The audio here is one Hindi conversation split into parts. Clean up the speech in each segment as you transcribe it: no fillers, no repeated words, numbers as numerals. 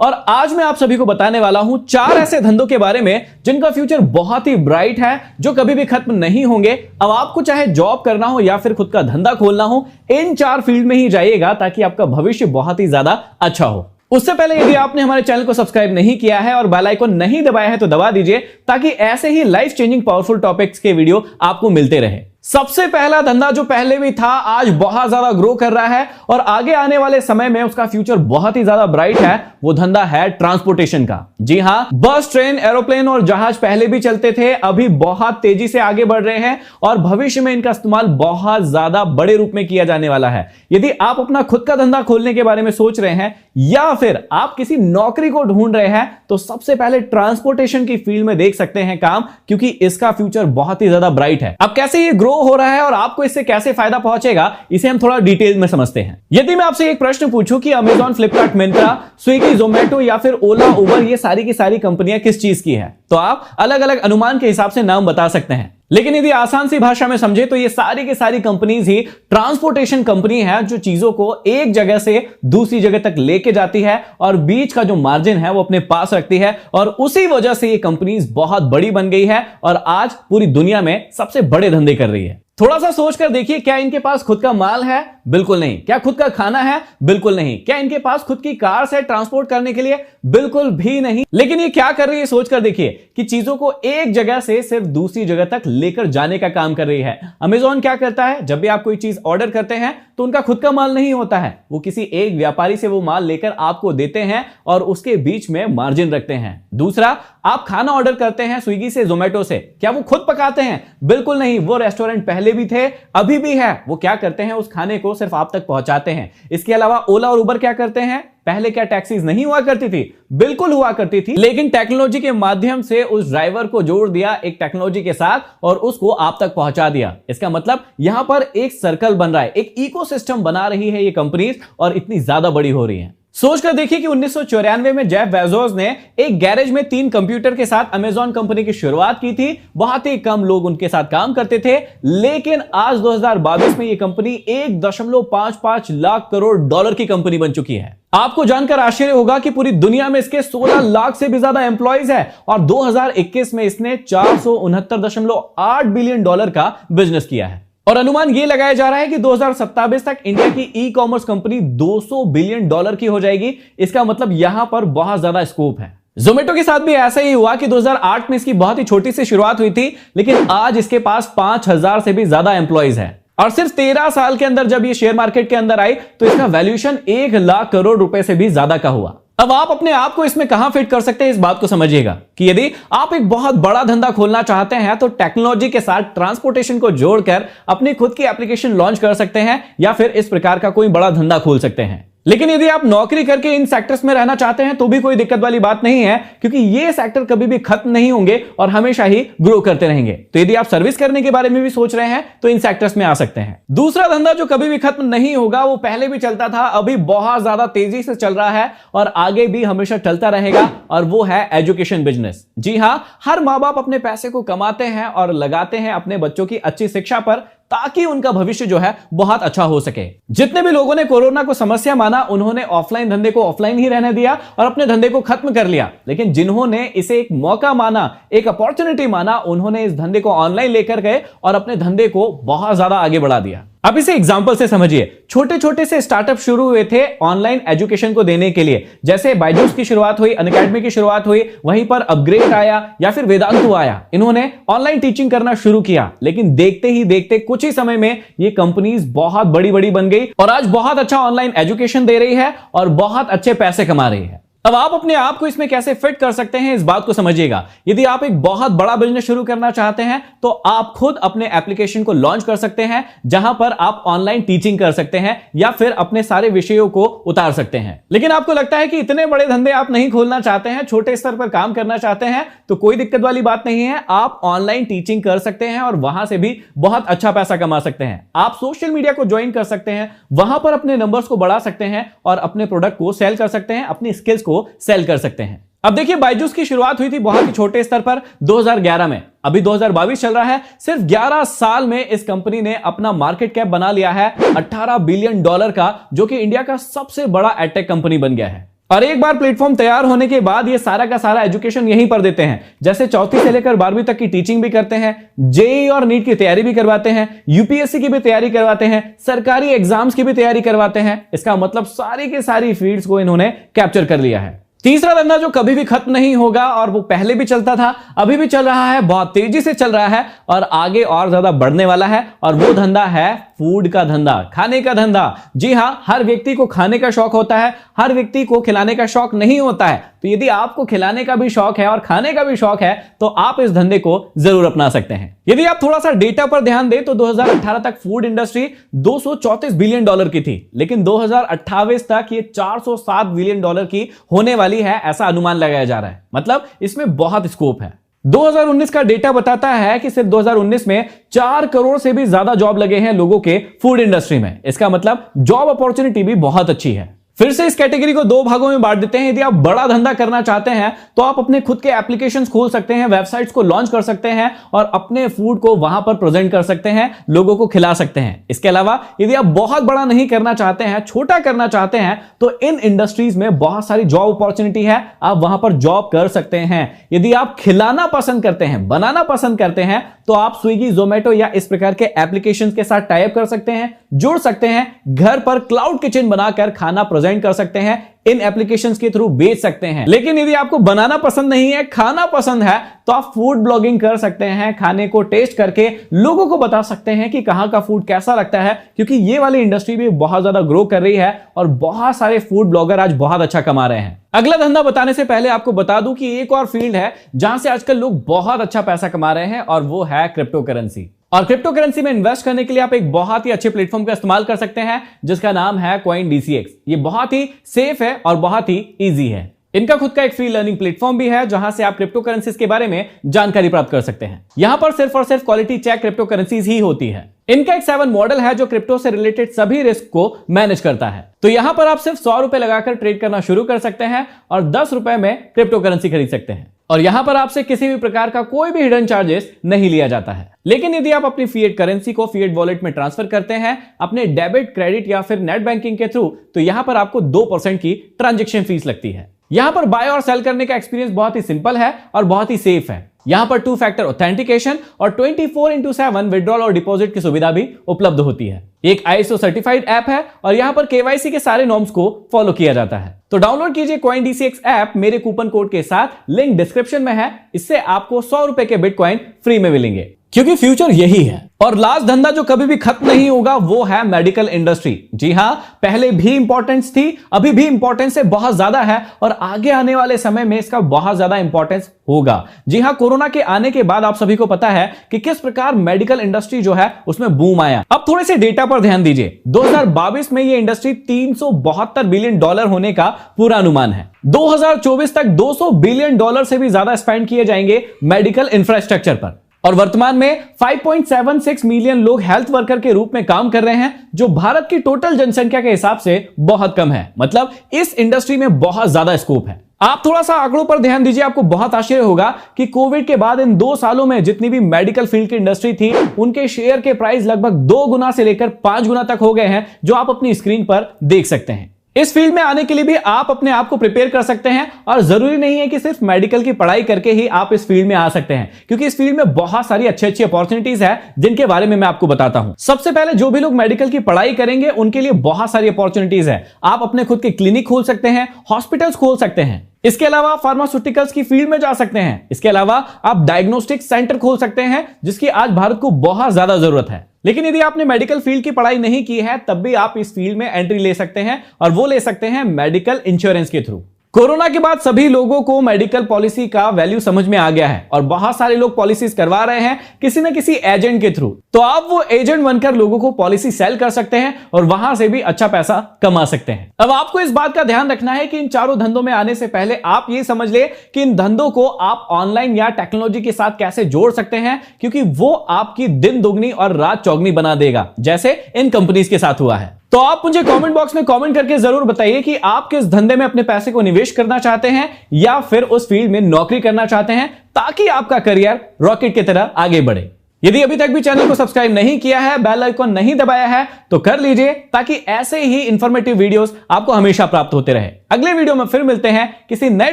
और आज मैं आप सभी को बताने वाला हूं 4 ऐसे धंधों के बारे में जिनका फ्यूचर बहुत ही ब्राइट है, जो कभी भी खत्म नहीं होंगे। अब आपको चाहे जॉब करना हो या फिर खुद का धंधा खोलना हो, इन 4 फील्ड में ही जाइएगा ताकि आपका भविष्य बहुत ही ज्यादा अच्छा हो। उससे पहले यदि आपने हमारे चैनल को सब्सक्राइब नहीं किया है और बेल आइकन नहीं दबाया है तो दबा दीजिए, ताकि ऐसे ही लाइफ चेंजिंग पावरफुल टॉपिक्स के वीडियो आपको मिलते रहे। सबसे पहला धंधा जो पहले भी था, आज बहुत ज्यादा ग्रो कर रहा है और आगे आने वाले समय में उसका फ्यूचर बहुत ही ज्यादा ब्राइट है। वो धंधा है ट्रांसपोर्टेशन का। जी हां, बस, ट्रेन, एरोप्लेन और जहाज पहले भी चलते थे, अभी बहुत तेजी से आगे बढ़ रहे हैं और भविष्य में इनका इस्तेमाल बहुत ज्यादा बड़े रूप में किया जाने वाला है। यदि आप अपना खुद का धंधा खोलने के बारे में सोच रहे हैं या फिर आप किसी नौकरी को ढूंढ रहे हैं, तो सबसे पहले ट्रांसपोर्टेशन की फील्ड में देख सकते हैं काम, क्योंकि इसका फ्यूचर बहुत ही ज्यादा ब्राइट है। अब कैसे ये ग्रो हो रहा है और आपको इससे कैसे फायदा पहुंचेगा, इसे हम थोड़ा डिटेल में समझते हैं। यदि मैं आपसे एक प्रश्न पूछूं कि अमेजॉन, फ्लिपकार्ट, मिंत्रा, स्विगी, जोमेटो या फिर ओला, उबर, ये सारी की सारी कंपनियां किस चीज की है, तो आप अलग अलग अनुमान के हिसाब से नाम बता सकते हैं। लेकिन यदि आसान सी भाषा में समझे तो ये सारी की सारी कंपनीज ही ट्रांसपोर्टेशन कंपनी है, जो चीजों को एक जगह से दूसरी जगह तक लेके जाती है और बीच का जो मार्जिन है वो अपने पास रखती है। और उसी वजह से ये कंपनीज बहुत बड़ी बन गई है और आज पूरी दुनिया में सबसे बड़े धंधे कर रही है। थोड़ा सा सोचकर देखिए, क्या इनके पास खुद का माल है? बिल्कुल नहीं। क्या खुद का खाना है? बिल्कुल नहीं। क्या इनके पास खुद की कार है ट्रांसपोर्ट करने के लिए? बिल्कुल भी नहीं। लेकिन ये क्या कर रही है, सोचकर देखिए कि चीजों को एक जगह से सिर्फ दूसरी जगह तक लेकर जाने का काम कर रही है। अमेजॉन क्या करता है, जब भी आप कोई चीज ऑर्डर करते हैं तो उनका खुद का माल नहीं होता है, वो किसी एक व्यापारी से वो माल लेकर आपको देते हैं और उसके बीच में मार्जिन रखते हैं। दूसरा, आप खाना ऑर्डर करते हैं स्विगी से, जोमेटो से, क्या वो खुद पकाते हैं? बिल्कुल नहीं। वो रेस्टोरेंट पहले भी थे, अभी भी है। वो क्या करते हैं, उस खाने को सिर्फ आप तक पहुंचाते हैं। इसके अलावा ओला और उबर क्या करते हैं? पहले क्या टैक्सीज नहीं हुआ करती थी? बिल्कुल हुआ करती थी, लेकिन टेक्नोलॉजी के माध्यम से उस ड्राइवर को जोड़ दिया एक टेक्नोलॉजी के साथ और उसको आप तक पहुंचा दिया। इसका मतलब यहां पर एक सर्कल बन रहा है, एक इकोसिस्टम बना रही है ये कंपनीज और इतनी ज्यादा बड़ी हो रही है। सोचकर देखिए कि 1994 में जेफ बेजोस ने एक गैरेज में 3 कंप्यूटर के साथ अमेजॉन कंपनी की शुरुआत की थी। बहुत ही कम लोग उनके साथ काम करते थे, लेकिन आज 2022 में यह कंपनी 1.55 लाख करोड़ डॉलर की कंपनी बन चुकी है। आपको जानकर आश्चर्य होगा कि पूरी दुनिया में इसके 16 लाख से भी ज्यादा एम्प्लॉइज है और 2021 में इसने 469.8 बिलियन डॉलर का बिजनेस किया है। और अनुमान यह लगाया जा रहा है कि 2027 तक इंडिया की e commerce company 200 billion dollar की हो जाएगी। इसका मतलब यहां पर बहुत ज्यादा स्कोप है। जोमेटो के साथ भी ऐसा ही हुआ कि 2008 में इसकी बहुत ही छोटी सी शुरुआत हुई थी, लेकिन आज इसके पास 5000 से भी ज्यादा एम्प्लॉइज हैं। और सिर्फ 13 साल के अंदर जब ये शेयर मार्केट के अंदर आई तो इसका वैल्यूएशन 1 लाख करोड़ रुपए से भी ज्यादा का हुआ। अब आप अपने आप को इसमें कहां फिट कर सकते हैं, इस बात को समझिएगा कि यदि आप एक बहुत बड़ा धंधा खोलना चाहते हैं तो टेक्नोलॉजी के साथ ट्रांसपोर्टेशन को जोड़कर अपनी खुद की एप्लीकेशन लॉन्च कर सकते हैं या फिर इस प्रकार का कोई बड़ा धंधा खोल सकते हैं। लेकिन यदि आप नौकरी करके इन सेक्टर्स में रहना चाहते हैं तो भी कोई दिक्कत वाली बात नहीं है, क्योंकि ये सेक्टर कभी भी खत्म नहीं होंगे और हमेशा ही ग्रो करते रहेंगे। तो यदि आप सर्विस करने के बारे में भी सोच रहे हैं तो इन सेक्टर्स में आ सकते हैं। दूसरा धंधा जो कभी भी खत्म नहीं होगा, वो पहले भी चलता था, अभी बहुत ज्यादा तेजी से चल रहा है और आगे भी हमेशा चलता रहेगा, और वो है एजुकेशन बिजनेस। जी हां, हर मां बाप अपने पैसे को कमाते हैं और लगाते हैं अपने बच्चों की अच्छी शिक्षा पर, ताकि उनका भविष्य जो है बहुत अच्छा हो सके। जितने भी लोगों ने कोरोना को समस्या माना, उन्होंने ऑफलाइन धंधे को ऑफलाइन ही रहने दिया और अपने धंधे को खत्म कर लिया। लेकिन जिन्होंने इसे एक मौका माना, एक अपॉर्चुनिटी माना, उन्होंने इस धंधे को ऑनलाइन लेकर गए और अपने धंधे को बहुत ज्यादा आगे बढ़ा दिया। अब इसे एग्जांपल से समझिए। छोटे छोटे से स्टार्टअप शुरू हुए थे ऑनलाइन एजुकेशन को देने के लिए, जैसे बायजूस की शुरुआत हुई, अनअकैडमी की शुरुआत हुई, वहीं पर अपग्रेड आया या फिर वेदांतु आया। इन्होंने ऑनलाइन टीचिंग करना शुरू किया, लेकिन देखते ही देखते कुछ ही समय में ये कंपनीज बहुत बड़ी बड़ी बन गई और आज बहुत अच्छा ऑनलाइन एजुकेशन दे रही है और बहुत अच्छे पैसे कमा रही है। अब आप अपने आप को इसमें कैसे फिट कर सकते हैं, इस बात को समझिएगा। यदि आप एक बहुत बड़ा बिजनेस शुरू करना चाहते हैं तो आप खुद अपने एप्लीकेशन को लॉन्च कर सकते हैं, जहां पर आप ऑनलाइन टीचिंग कर सकते हैं या फिर अपने सारे विषयों को उतार सकते हैं। लेकिन आपको लगता है कि इतने बड़े धंधे आप नहीं खोलना चाहते हैं, छोटे स्तर पर काम करना चाहते हैं, तो कोई दिक्कत वाली बात नहीं है। आप ऑनलाइन टीचिंग कर सकते हैं और वहां से भी बहुत अच्छा पैसा कमा सकते हैं। आप सोशल मीडिया को ज्वाइन कर सकते हैं, वहां पर अपने नंबर्स को बढ़ा सकते हैं और अपने प्रोडक्ट को सेल कर सकते हैं, अपनी स्किल्स को सेल कर सकते हैं। अब देखिए, बायजूस की शुरुआत हुई थी बहुत ही छोटे स्तर पर 2011 में। अभी 2022 चल रहा है। सिर्फ 11 साल में इस कंपनी ने अपना मार्केट कैप बना लिया है 18 बिलियन डॉलर का, जो कि इंडिया का सबसे बड़ा एडटेक कंपनी बन गया है। और एक बार प्लेटफॉर्म तैयार होने के बाद ये सारा का सारा एजुकेशन यहीं पर देते हैं। जैसे चौथी से लेकर 12वीं तक की टीचिंग भी करते हैं, जेईई और नीट की तैयारी भी करवाते हैं, यूपीएससी की भी तैयारी करवाते हैं, सरकारी एग्जाम्स की भी तैयारी करवाते हैं। इसका मतलब सारी की सारी फील्ड्स को इन्होंने कैप्चर कर लिया है। तीसरा धंधा जो कभी भी खत्म नहीं होगा और वो पहले भी चलता था, अभी भी चल रहा है, बहुत तेजी से चल रहा है और आगे और ज्यादा बढ़ने वाला है, और वो धंधा है फूड का धंधा, खाने का धंधा। जी हां, हर व्यक्ति को खाने का शौक होता है, हर व्यक्ति को खिलाने का शौक नहीं होता है। तो यदि आपको खिलाने का भी शौक है और खाने का भी शौक है तो आप इस धंधे को जरूर अपना सकते हैं। यदि आप थोड़ा सा डेटा पर ध्यान दें तो 2018 तक फूड इंडस्ट्री 234 बिलियन डॉलर की थी, लेकिन 2028 तक ये 407 बिलियन डॉलर की होने वाली है, ऐसा अनुमान लगाया जा रहा है। मतलब इसमें बहुत स्कोप है। 2019 का डेटा बताता है कि सिर्फ 2019 में 4 करोड़ से भी ज्यादा जॉब लगे हैं लोगों के फूड इंडस्ट्री में। इसका मतलब जॉब अपॉर्चुनिटी भी बहुत अच्छी है। फिर से इस कैटेगरी को दो भागों में बांट देते हैं। यदि आप बड़ा धंधा करना चाहते हैं तो आप अपने खुद के एप्लीकेशंस खोल सकते हैं, वेबसाइट्स को लॉन्च कर सकते हैं और अपने फूड को वहां पर प्रेजेंट कर सकते हैं, लोगों को खिला सकते हैं। इसके अलावा यदि आप बहुत बड़ा नहीं करना चाहते हैं, छोटा करना चाहते हैं, तो इन इंडस्ट्रीज में बहुत सारी जॉब अपॉर्चुनिटी है, आप वहां पर जॉब कर सकते हैं। यदि आप खिलाना पसंद करते हैं, बनाना पसंद करते हैं, तो आप स्विगी, जोमेटो या इस प्रकार के एप्लीकेशन के साथ टाई अप कर सकते हैं, जुड़ सकते हैं, घर पर क्लाउड किचन बनाकर खाना प्रेजेंट कर सकते हैं, इन एप्लीकेशंस के थ्रू बेच सकते हैं। लेकिन यदि आपको बनाना पसंद नहीं है, खाना पसंद है, तो आप फूड ब्लॉगिंग कर सकते हैं, खाने को टेस्ट करके लोगों को बता सकते हैं कि कहां का फूड कैसा लगता है, क्योंकि ये वाली इंडस्ट्री भी बहुत ज्यादा ग्रो कर रही है और बहुत सारे फूड ब्लॉगर आज बहुत अच्छा कमा रहे हैं। अगला धंधा बताने से पहले आपको बता दूं कि एक और फील्ड है जहां से आजकल लोग बहुत अच्छा पैसा कमा रहे हैं और वो है क्रिप्टो करेंसी। और क्रिप्टो करेंसी में इन्वेस्ट करने के लिए आप एक बहुत ही अच्छे प्लेटफॉर्म का इस्तेमाल कर सकते हैं जिसका नाम है CoinDCX। ये बहुत ही सेफ है और बहुत ही इजी है। इनका खुद का एक फ्री लर्निंग प्लेटफॉर्म भी है जहां से आप क्रिप्टो करेंसीज के बारे में जानकारी प्राप्त कर सकते हैं। यहां पर सिर्फ और सिर्फ क्वालिटी चेक क्रिप्टो करेंसीज ही होती है। इनका एक 7 मॉडल है जो क्रिप्टो से रिलेटेड सभी रिस्क को मैनेज करता है। तो यहां पर आप सिर्फ 100 रुपए लगाकर ट्रेड करना शुरू कर सकते हैं और 10 रुपए में क्रिप्टो करेंसी खरीद सकते हैं। और यहां पर आपसे किसी भी प्रकार का कोई भी हिडन चार्जेस नहीं लिया जाता है। लेकिन यदि आप अपनी फिएट करेंसी को फिएट वॉलेट में ट्रांसफर करते हैं अपने डेबिट, क्रेडिट या फिर नेट बैंकिंग के थ्रू, तो यहां पर आपको 2% की ट्रांजेक्शन फीस लगती है। यहां पर बाय और सेल करने का एक्सपीरियंस बहुत ही सिंपल है और बहुत ही सेफ है। यहां पर 2 फैक्टर ऑथेंटिकेशन और 24/7 विड्रॉल और डिपॉजिट की सुविधा भी उपलब्ध होती है। एक ISO सर्टिफाइड ऐप है और यहां पर KYC के सारे नॉर्म्स को फॉलो किया जाता है। तो डाउनलोड कीजिए CoinDCX ऐप मेरे कूपन कोड के साथ, लिंक डिस्क्रिप्शन में है। इससे आपको 100 रुपए के बिटकॉइन फ्री में मिलेंगे, क्योंकि फ्यूचर यही है। और लास्ट धंधा जो कभी भी खत्म नहीं होगा वो है मेडिकल इंडस्ट्री। जी हां, पहले भी इंपॉर्टेंस थी, अभी भी इंपॉर्टेंस से बहुत ज्यादा है और आगे आने वाले समय में इसका बहुत ज्यादा इंपॉर्टेंस होगा। जी हां, कोरोना के आने के बाद आप सभी को पता है कि किस प्रकार मेडिकल इंडस्ट्री जो है उसमें बूम आया। अब थोड़े से डेटा पर ध्यान दीजिए। 2022 में ये इंडस्ट्री 372 बिलियन डॉलर होने का पूरा अनुमान है। 2024 तक 200 बिलियन डॉलर से भी ज्यादा स्पेंड किए जाएंगे मेडिकल इंफ्रास्ट्रक्चर पर। और वर्तमान में 5.76 मिलियन लोग हेल्थ वर्कर के रूप में काम कर रहे हैं, जो भारत की टोटल जनसंख्या के हिसाब से बहुत कम है। मतलब इस इंडस्ट्री में बहुत ज्यादा स्कोप है। आप थोड़ा सा आंकड़ों पर ध्यान दीजिए, आपको बहुत आश्चर्य होगा कि कोविड के बाद इन 2 सालों में जितनी भी मेडिकल फील्ड की इंडस्ट्री थी, उनके शेयर के प्राइस लगभग 2 गुना से लेकर 5 गुना तक हो गए हैं, जो आप अपनी स्क्रीन पर देख सकते हैं। इस फील्ड में आने के लिए भी आप अपने आप को प्रिपेयर कर सकते हैं और जरूरी नहीं है कि सिर्फ मेडिकल की पढ़ाई करके ही आप इस फील्ड में आ सकते हैं, क्योंकि इस फील्ड में बहुत सारी अच्छी अपॉर्चुनिटीज है जिनके बारे में मैं आपको बताता हूं। सबसे पहले जो भी लोग मेडिकल की पढ़ाई करेंगे उनके लिए बहुत सारी अपॉर्चुनिटीज है। आप अपने खुद के क्लिनिक खोल सकते हैं, हॉस्पिटल्स खोल सकते हैं। इसके अलावा फार्मास्यूटिकल्स की फील्ड में जा सकते हैं। इसके अलावा आप डायग्नोस्टिक सेंटर खोल सकते हैं, जिसकी आज भारत को बहुत ज्यादा जरूरत है। लेकिन यदि आपने मेडिकल फील्ड की पढ़ाई नहीं की है, तब भी आप इस फील्ड में एंट्री ले सकते हैं और वो ले सकते हैं मेडिकल इंश्योरेंस के थ्रू। कोरोना के बाद सभी लोगों को मेडिकल पॉलिसी का वैल्यू समझ में आ गया है और बहुत सारे लोग पॉलिसीज करवा रहे हैं किसी न किसी एजेंट के थ्रू। तो आप वो एजेंट बनकर लोगों को पॉलिसी सेल कर सकते हैं और वहां से भी अच्छा पैसा कमा सकते हैं। अब आपको इस बात का ध्यान रखना है कि इन चारों धंधों में आने से पहले आप ये समझ ले कि इन धंधों को आप ऑनलाइन या टेक्नोलॉजी के साथ कैसे जोड़ सकते हैं, क्योंकि वो आपकी दिन दुगनी और रात चौगनी बना देगा, जैसे इन कंपनीज के साथ हुआ है। तो आप मुझे कमेंट बॉक्स में कमेंट करके जरूर बताइए कि आप किस धंधे में अपने पैसे को निवेश करना चाहते हैं या फिर उस फील्ड में नौकरी करना चाहते हैं, ताकि आपका करियर रॉकेट की तरह आगे बढ़े। यदि अभी तक भी चैनल को सब्सक्राइब नहीं किया है, बेल आइकन नहीं दबाया है तो कर लीजिए, ताकि ऐसे ही इंफॉर्मेटिव वीडियोस आपको हमेशा प्राप्त होते रहे। अगले वीडियो में फिर मिलते हैं किसी नए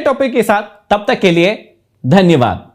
टॉपिक के साथ। तब तक के लिए धन्यवाद।